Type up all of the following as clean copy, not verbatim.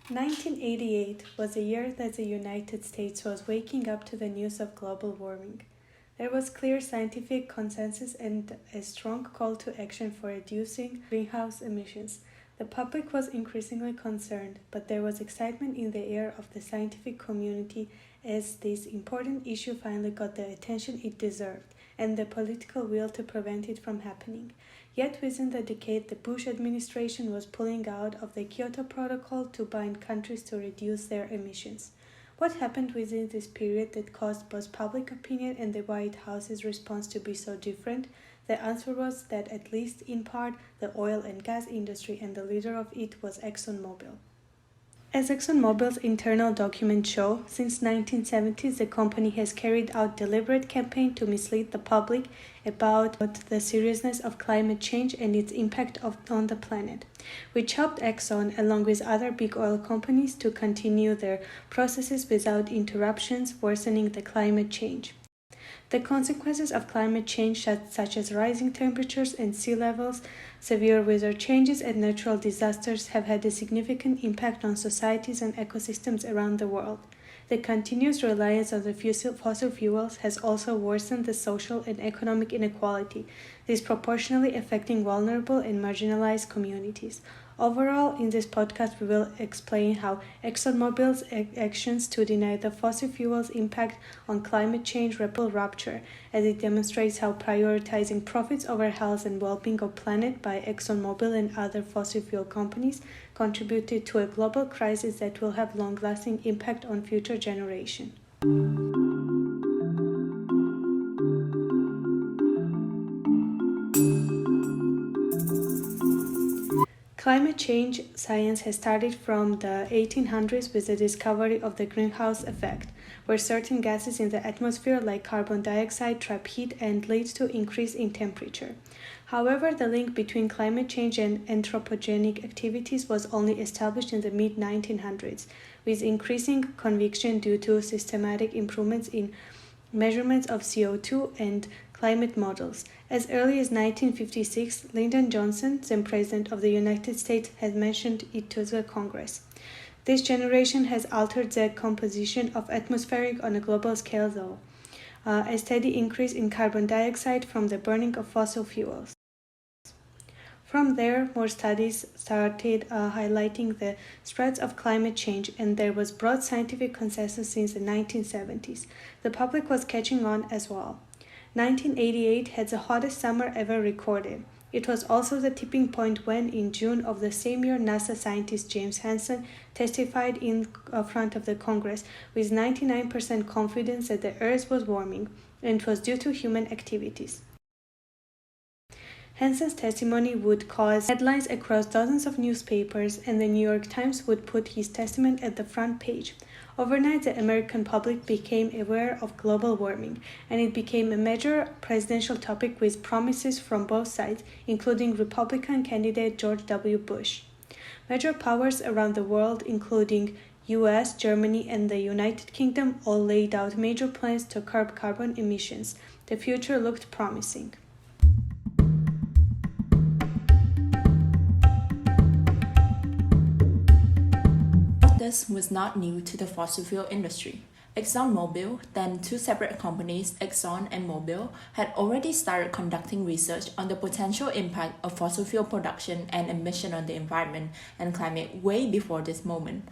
1988 was a year that the United States was waking up to the news of global warming. There was clear scientific consensus and a strong call to action for reducing greenhouse emissions. The public was increasingly concerned, but there was excitement in the air of the scientific community as this important issue finally got the attention it deserved and the political will to prevent it from happening. Yet within the decade, the Bush administration was pulling out of the Kyoto Protocol to bind countries to reduce their emissions. What happened within this period that caused both public opinion and the White House's response to be so different? The answer was that at least in part, the oil and gas industry and the leader of it was ExxonMobil. As ExxonMobil's internal documents show, since 1970s the company has carried out deliberate campaign to mislead the public about the seriousness of climate change and its impact on the planet, which helped Exxon, along with other big oil companies, to continue their processes without interruptions, worsening the climate change. The consequences of climate change, such as rising temperatures and sea levels, severe weather changes, and natural disasters, have had a significant impact on societies and ecosystems around the world. The continuous reliance on the fossil fuels has also worsened the social and economic inequality, disproportionately affecting vulnerable and marginalized communities. Overall, in this podcast, we will explain how ExxonMobil's actions to deny the fossil fuels' impact on climate change rupture, as it demonstrates how prioritizing profits over health and well-being of planet by ExxonMobil and other fossil fuel companies contributed to a global crisis that will have long-lasting impact on future generations. Climate change science has started from the 1800s with the discovery of the greenhouse effect, where certain gases in the atmosphere like carbon dioxide trap heat and lead to increase in temperature. However, the link between climate change and anthropogenic activities was only established in the mid-1900s, with increasing conviction due to systematic improvements in measurements of CO2 and climate models. As early as 1956, Lyndon Johnson, then President of the United States, had mentioned it to the Congress. This generation has altered the composition of atmospheric on a global scale, though, a steady increase in carbon dioxide from the burning of fossil fuels. From there, more studies started highlighting the threats of climate change, and there was broad scientific consensus since the 1970s. The public was catching on as well. 1988 had the hottest summer ever recorded. It was also the tipping point when, in June of the same year, NASA scientist James Hansen testified in front of the Congress with 99% confidence that the Earth was warming, and it was due to human activities. Hansen's testimony would cause headlines across dozens of newspapers, and the New York Times would put his testimony at the front page. Overnight, the American public became aware of global warming, and it became a major presidential topic with promises from both sides, including Republican candidate George W. Bush. Major powers around the world, including US, Germany, and the United Kingdom, all laid out major plans to curb carbon emissions. The future looked promising. This was not new to the fossil fuel industry. ExxonMobil, then two separate companies, Exxon and Mobil, had already started conducting research on the potential impact of fossil fuel production and emission on the environment and climate way before this moment.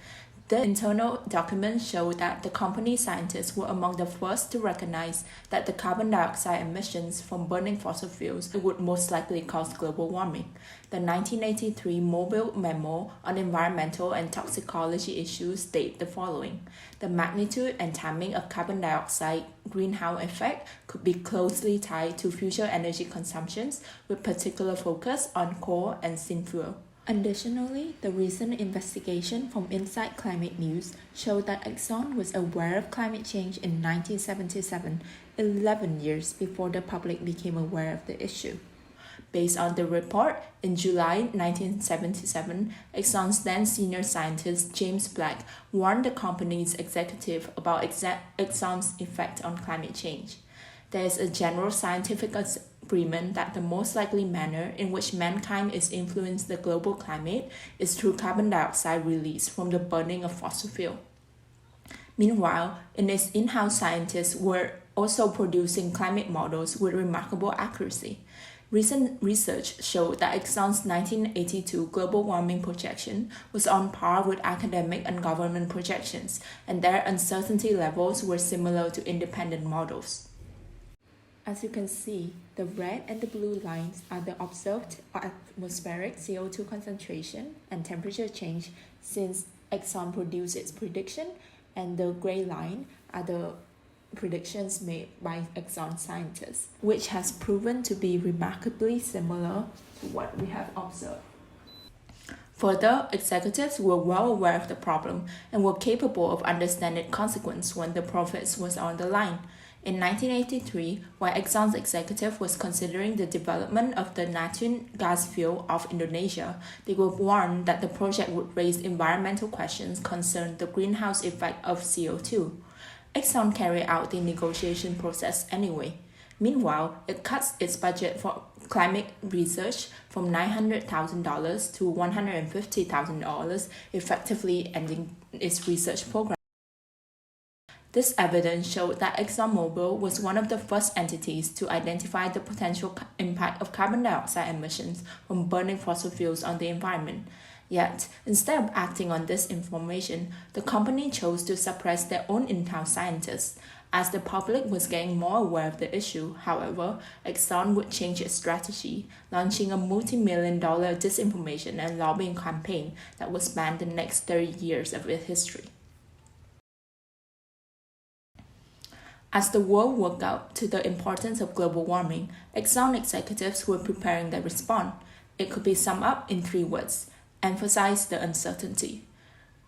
The internal documents show that the company scientists were among the first to recognize that the carbon dioxide emissions from burning fossil fuels would most likely cause global warming. The 1983 Mobil Memo on Environmental and Toxicology Issues state the following: the magnitude and timing of carbon dioxide greenhouse effect could be closely tied to future energy consumptions, with particular focus on coal and synfuel. Additionally, the recent investigation from Inside Climate News showed that Exxon was aware of climate change in 1977, 11 years before the public became aware of the issue. Based on the report, in July 1977, Exxon's then senior scientist James Black warned the company's executive about Exxon's effect on climate change. There is a general scientific agreement that the most likely manner in which mankind is influencing the global climate is through carbon dioxide release from the burning of fossil fuel. Meanwhile, its in-house scientists were also producing climate models with remarkable accuracy. Recent research showed that Exxon's 1982 global warming projection was on par with academic and government projections, and their uncertainty levels were similar to independent models. As you can see, the red and the blue lines are the observed atmospheric CO2 concentration and temperature change since Exxon produced its prediction, and the gray line are the predictions made by Exxon scientists, which has proven to be remarkably similar to what we have observed. Further, executives were well aware of the problem and were capable of understanding consequence when the profits was on the line. In 1983, while Exxon's executive was considering the development of the natural gas field of Indonesia, they were warned that the project would raise environmental questions concerning the greenhouse effect of CO2. Exxon carried out the negotiation process anyway. Meanwhile, it cuts its budget for climate research from $900,000 to $150,000, effectively ending its research program. This evidence showed that ExxonMobil was one of the first entities to identify the potential impact of carbon dioxide emissions from burning fossil fuels on the environment. Yet, instead of acting on this information, the company chose to suppress their own in-house scientists. As the public was getting more aware of the issue, however, Exxon would change its strategy, launching a multi-million-dollar disinformation and lobbying campaign that would span the next 30 years of its history. As the world woke up to the importance of global warming, Exxon executives were preparing their response. It could be summed up in 3 words: emphasize the uncertainty.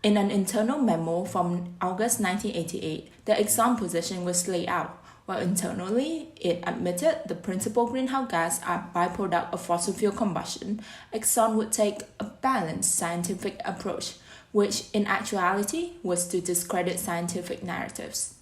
In an internal memo from August 1988, the Exxon position was laid out. While internally, it admitted the principal greenhouse gas are byproduct of fossil fuel combustion, Exxon would take a balanced scientific approach, which in actuality was to discredit scientific narratives.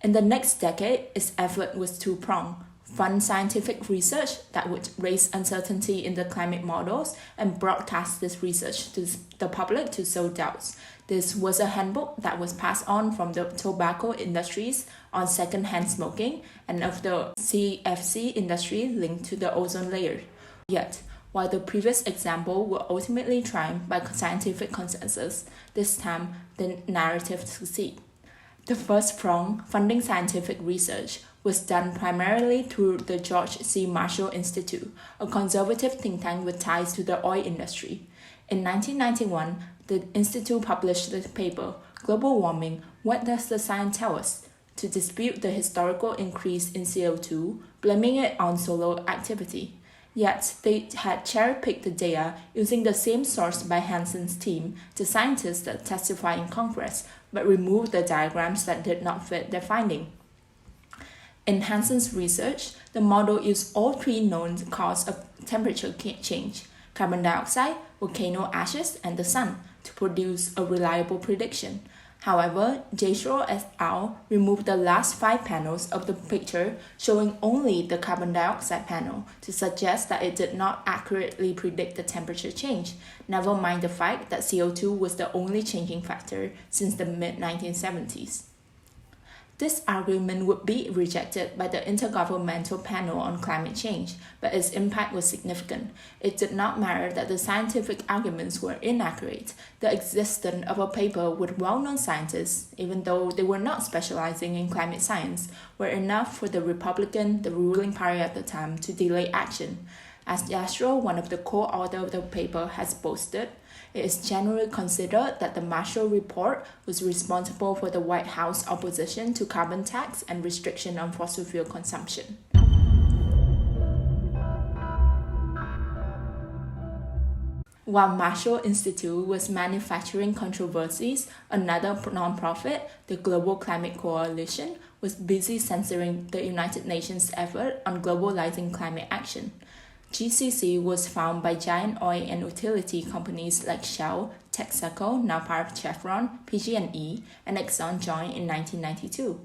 In the next decade, its effort was two-pronged: fund scientific research that would raise uncertainty in the climate models and broadcast this research to the public to sow doubts. This was a handbook that was passed on from the tobacco industries on second-hand smoking and of the CFC industry linked to the ozone layer. Yet, while the previous example will ultimately triumph by scientific consensus, this time the narrative succeeds. The first prong, funding scientific research, was done primarily through the George C. Marshall Institute, a conservative think tank with ties to the oil industry. In 1991, the institute published the paper, Global Warming, What Does the Science Tell Us?, to dispute the historical increase in CO2, blaming it on solar activity. Yet, they had cherry-picked the data using the same source by Hansen's team, the scientists that testified in Congress, but removed the diagrams that did not fit their finding. In Hansen's research, the model used all 3 known causes of temperature change, carbon dioxide, volcano ashes, and the sun, to produce a reliable prediction. However, J-Shaw et al. Removed the last 5 panels of the picture, showing only the carbon dioxide panel, to suggest that it did not accurately predict the temperature change, never mind the fact that CO2 was the only changing factor since the mid-1970s. This argument would be rejected by the Intergovernmental Panel on Climate Change, but its impact was significant. It did not matter that the scientific arguments were inaccurate. The existence of a paper with well-known scientists, even though they were not specializing in climate science, were enough for the ruling party at the time, to delay action. As Yashro, one of the co-authors of the paper, has boasted, it is generally considered that the Marshall Report was responsible for the White House opposition to carbon tax and restriction on fossil fuel consumption. While Marshall Institute was manufacturing controversies, another nonprofit, the Global Climate Coalition, was busy censoring the United Nations' effort on globalizing climate action. GCC was founded by giant oil and utility companies like Shell, Texaco, now part of Chevron, PG&E, and Exxon joined in 1992.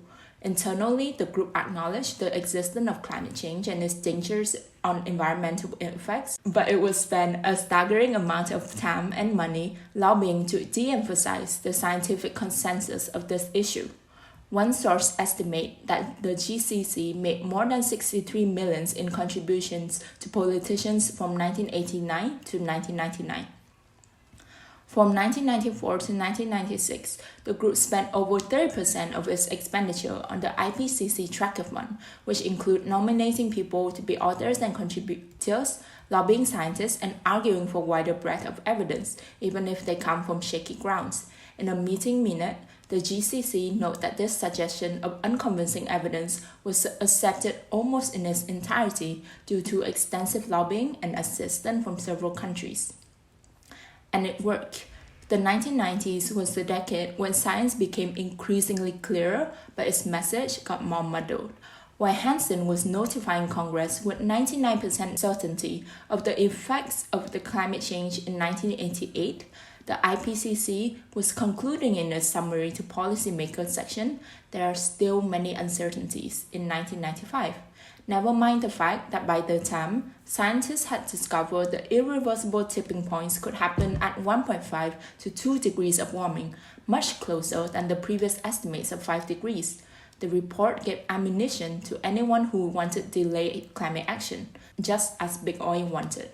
Internally, the group acknowledged the existence of climate change and its dangers on environmental effects, but it would spend a staggering amount of time and money lobbying to de-emphasize the scientific consensus of this issue. One source estimates that the GCC made more than 63 million in contributions to politicians from 1989 to 1999. From 1994 to 1996, the group spent over 30% of its expenditure on the IPCC Tracker Fund, which include nominating people to be authors and contributors, lobbying scientists, and arguing for wider breadth of evidence, even if they come from shaky grounds. In a meeting minute, the GCC noted that this suggestion of unconvincing evidence was accepted almost in its entirety due to extensive lobbying and assistance from several countries. And it worked. The 1990s was the decade when science became increasingly clearer, but its message got more muddled. While Hansen was notifying Congress with 99% certainty of the effects of the climate change in 1988, the IPCC was concluding in a summary to policymakers section, there are still many uncertainties in 1995. Never mind the fact that by the time, scientists had discovered the irreversible tipping points could happen at 1.5 to 2 degrees of warming, much closer than the previous estimates of 5 degrees. The report gave ammunition to anyone who wanted delayed climate action, just as Big Oil wanted.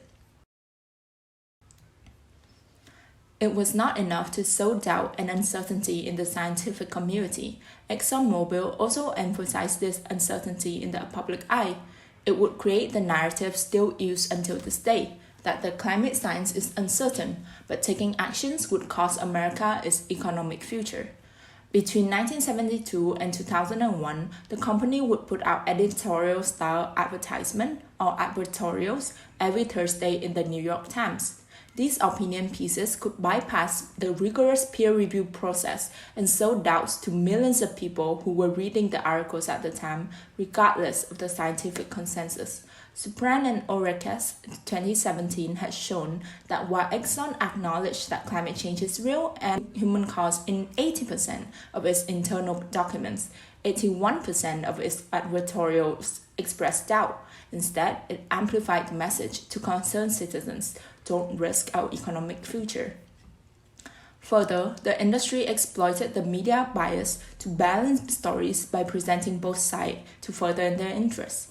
It was not enough to sow doubt and uncertainty in the scientific community. ExxonMobil also emphasized this uncertainty in the public eye. It would create the narrative still used until this day, that the climate science is uncertain, but taking actions would cost America its economic future. Between 1972 and 2001, the company would put out editorial-style advertisement or advertorials every Thursday in the New York Times. These opinion pieces could bypass the rigorous peer review process and sow doubts to millions of people who were reading the articles at the time, regardless of the scientific consensus. Tran and Orekes 2017 had shown that while Exxon acknowledged that climate change is real and human caused in 80% of its internal documents, 81% of its advertorials expressed doubt. Instead, it amplified the message to concerned citizens: don't risk our economic future. Further, the industry exploited the media bias to balance stories by presenting both sides to further their interests.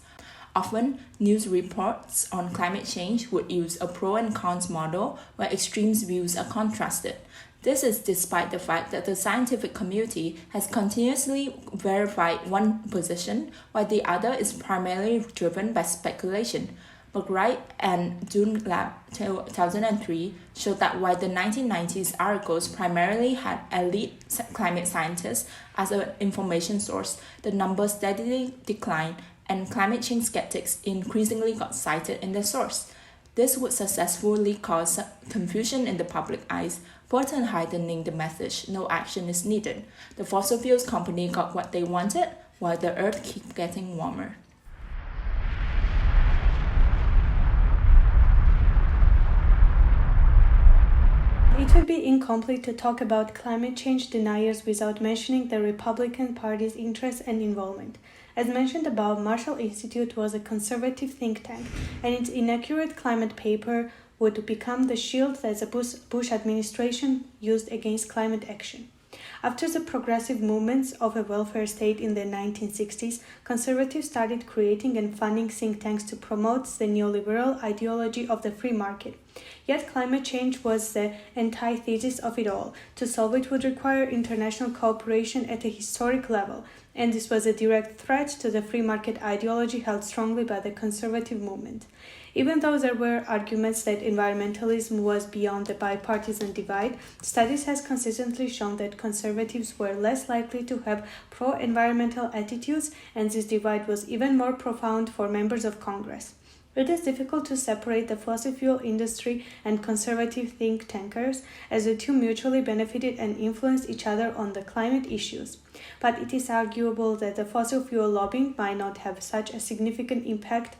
Often, news reports on climate change would use a pro and cons model where extreme views are contrasted. This is despite the fact that the scientific community has continuously verified one position, while the other is primarily driven by speculation. McWright and Dunlap 2003 showed that while the 1990s articles primarily had elite climate scientists as an information source, the numbers steadily declined and climate change skeptics increasingly got cited in their source. This would successfully cause confusion in the public eyes, further heightening the message no action is needed. The fossil fuels company got what they wanted, while the earth keeps getting warmer. It would be incomplete to talk about climate change deniers without mentioning the Republican Party's interest and involvement. As mentioned above, Marshall Institute was a conservative think tank, and its inaccurate climate paper would become the shield that the Bush administration used against climate action. After the progressive movements of a welfare state in the 1960s, conservatives started creating and funding think tanks to promote the neoliberal ideology of the free market. Yet climate change was the antithesis of it all. To solve it would require international cooperation at a historic level, and this was a direct threat to the free market ideology held strongly by the conservative movement. Even though there were arguments that environmentalism was beyond the bipartisan divide, studies has consistently shown that conservatives were less likely to have pro-environmental attitudes, and this divide was even more profound for members of Congress. It is difficult to separate the fossil fuel industry and conservative think tankers, as the two mutually benefited and influenced each other on the climate issues. But it is arguable that the fossil fuel lobbying might not have such a significant impact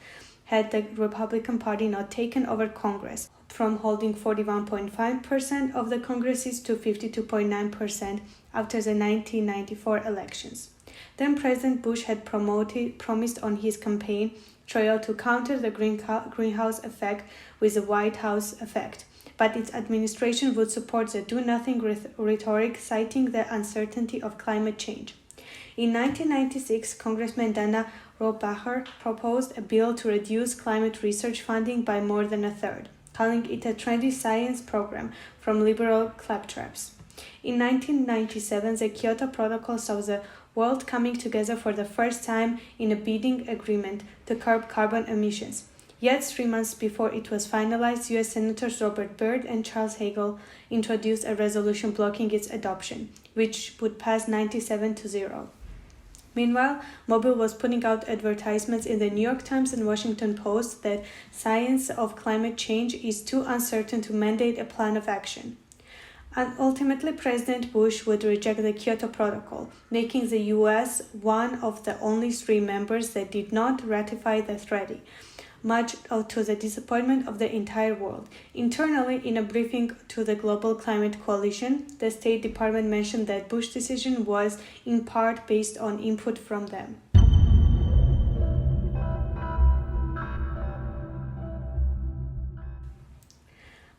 had the Republican Party not taken over Congress, from holding 41.5% of the Congresses to 52.9% after the 1994 elections. Then President Bush had promised on his campaign trail to counter the greenhouse effect with the White House effect, but its administration would support the do-nothing rhetoric, citing the uncertainty of climate change. In 1996, Congressman Dana Rohrabacher proposed a bill to reduce climate research funding by more than a third, calling it a trendy science program from liberal claptraps. In 1997, the Kyoto Protocol saw the world coming together for the first time in a binding agreement to curb carbon emissions. Yet 3 months before it was finalized, U.S. Senators Robert Byrd and Charles Hagel introduced a resolution blocking its adoption, which would pass 97-0. Meanwhile, Mobil was putting out advertisements in the New York Times and Washington Post that science of climate change is too uncertain to mandate a plan of action. And ultimately, President Bush would reject the Kyoto Protocol, making the U.S. one of the only 3 members that did not ratify the treaty, much to the disappointment of the entire world. Internally, in a briefing to the Global Climate Coalition, the State Department mentioned that Bush's decision was in part based on input from them.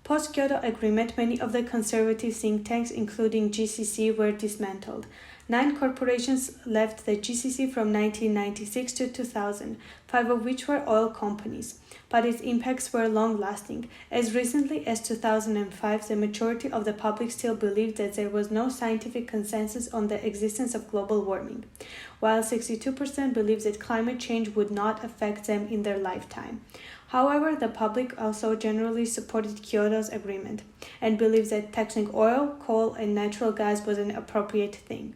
Post-Kyoto Agreement, many of the conservative think tanks, including GCC, were dismantled. 9 corporations left the GCC from 1996 to 2000, 5 of which were oil companies. But its impacts were long-lasting. As recently as 2005, the majority of the public still believed that there was no scientific consensus on the existence of global warming, while 62% believed that climate change would not affect them in their lifetime. However, the public also generally supported Kyoto's agreement and believed that taxing oil, coal, and natural gas was an appropriate thing.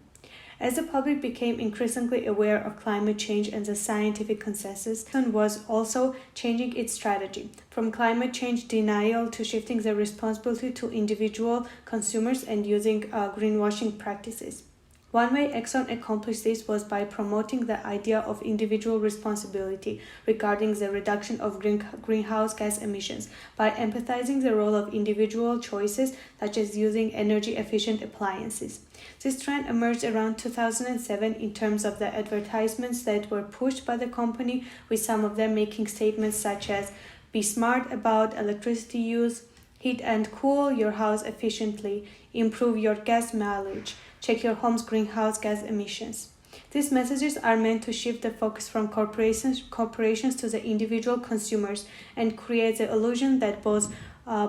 As the public became increasingly aware of climate change and the scientific consensus, Exxon was also changing its strategy, from climate change denial to shifting the responsibility to individual consumers and using greenwashing practices. One way Exxon accomplished this was by promoting the idea of individual responsibility regarding the reduction of greenhouse gas emissions by emphasizing the role of individual choices such as using energy-efficient appliances. This trend emerged around 2007 in terms of the advertisements that were pushed by the company, with some of them making statements such as "Be smart about electricity use," "Heat and cool your house efficiently," "Improve your gas mileage," "Check your home's greenhouse gas emissions." These messages are meant to shift the focus from corporations to the individual consumers and create the illusion that both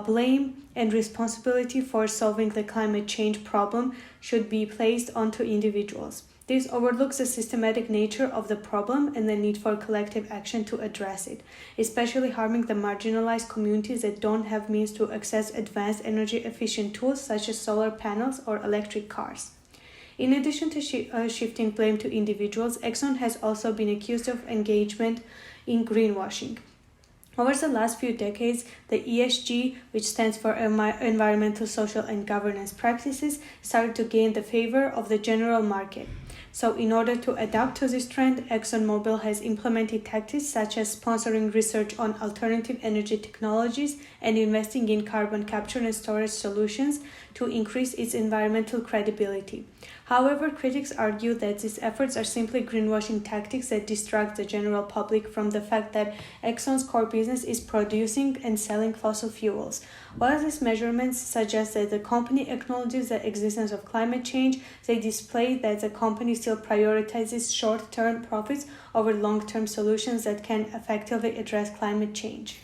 blame and responsibility for solving the climate change problem should be placed onto individuals. This overlooks the systematic nature of the problem and the need for collective action to address it, especially harming the marginalized communities that don't have means to access advanced energy-efficient tools such as solar panels or electric cars. In addition to shifting blame to individuals, Exxon has also been accused of engagement in greenwashing. Over the last few decades, the ESG, which stands for Environmental, Social, and Governance Practices, started to gain the favor of the general market. So in order to adapt to this trend, ExxonMobil has implemented tactics such as sponsoring research on alternative energy technologies and investing in carbon capture and storage solutions to increase its environmental credibility. However, critics argue that these efforts are simply greenwashing tactics that distract the general public from the fact that Exxon's core business is producing and selling fossil fuels. While these measurements suggest that the company acknowledges the existence of climate change, they display that the company still prioritizes short-term profits over long-term solutions that can effectively address climate change.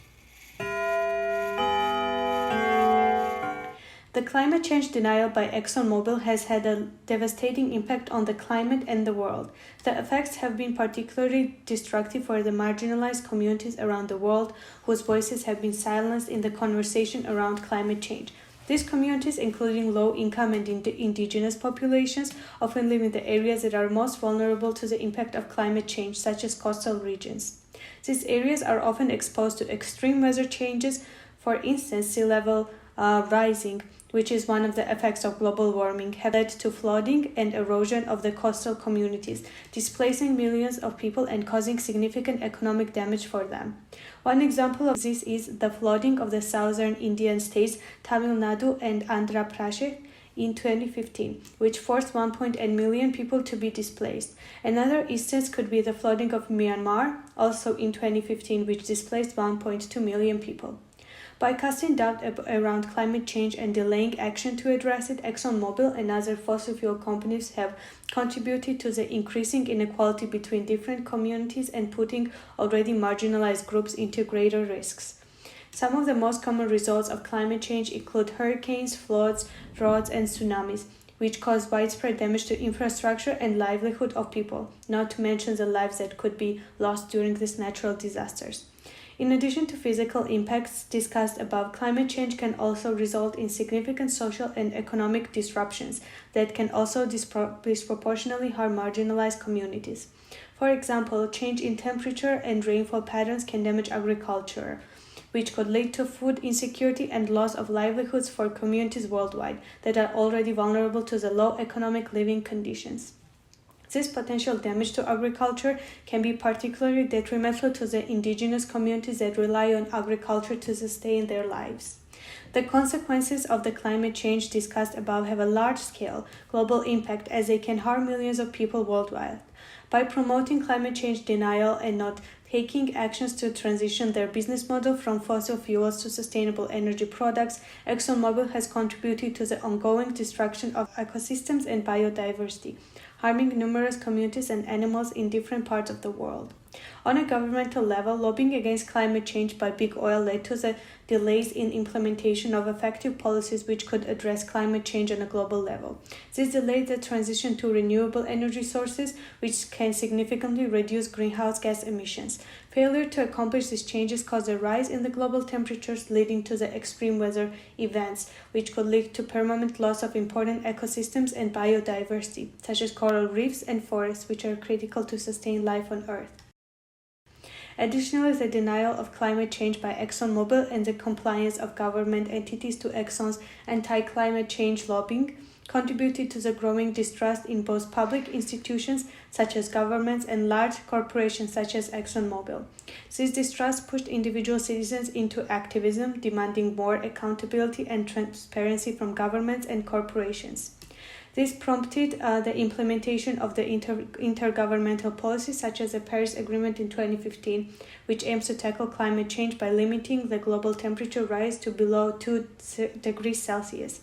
The climate change denial by ExxonMobil has had a devastating impact on the climate and the world. The effects have been particularly destructive for the marginalized communities around the world whose voices have been silenced in the conversation around climate change. These communities, including low-income and indigenous populations, often live in the areas that are most vulnerable to the impact of climate change, such as coastal regions. These areas are often exposed to extreme weather changes, for instance, sea level rising, which is one of the effects of global warming, have led to flooding and erosion of the coastal communities, displacing millions of people and causing significant economic damage for them. One example of this is the flooding of the southern Indian states Tamil Nadu and Andhra Pradesh in 2015, which forced 1.8 million people to be displaced. Another instance could be the flooding of Myanmar, also in 2015, which displaced 1.2 million people. By casting doubt around climate change and delaying action to address it, ExxonMobil and other fossil fuel companies have contributed to the increasing inequality between different communities and putting already marginalized groups into greater risks. Some of the most common results of climate change include hurricanes, floods, droughts, and tsunamis, which cause widespread damage to infrastructure and livelihood of people, not to mention the lives that could be lost during these natural disasters. In addition to physical impacts discussed above, climate change can also result in significant social and economic disruptions that can also disproportionately harm marginalized communities. For example, change in temperature and rainfall patterns can damage agriculture, which could lead to food insecurity and loss of livelihoods for communities worldwide that are already vulnerable to the low economic living conditions. This potential damage to agriculture can be particularly detrimental to the indigenous communities that rely on agriculture to sustain their lives. The consequences of the climate change discussed above have a large-scale global impact as they can harm millions of people worldwide. By promoting climate change denial and not taking actions to transition their business model from fossil fuels to sustainable energy products, ExxonMobil has contributed to the ongoing destruction of ecosystems and biodiversity, harming numerous communities and animals in different parts of the world. On a governmental level, lobbying against climate change by big oil led to the delays in implementation of effective policies which could address climate change on a global level. This delayed the transition to renewable energy sources, which can significantly reduce greenhouse gas emissions. Failure to accomplish these changes caused a rise in the global temperatures, leading to the extreme weather events, which could lead to permanent loss of important ecosystems and biodiversity, such as coral reefs and forests, which are critical to sustain life on Earth. Additionally, the denial of climate change by ExxonMobil and the compliance of government entities to Exxon's anti-climate change lobbying contributed to the growing distrust in both public institutions such as governments and large corporations such as ExxonMobil. This distrust pushed individual citizens into activism, demanding more accountability and transparency from governments and corporations. This prompted the implementation of the intergovernmental policies such as the Paris Agreement in 2015, which aims to tackle climate change by limiting the global temperature rise to below 2 degrees Celsius.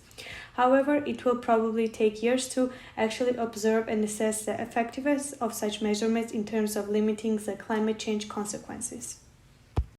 However, it will probably take years to actually observe and assess the effectiveness of such measurements in terms of limiting the climate change consequences.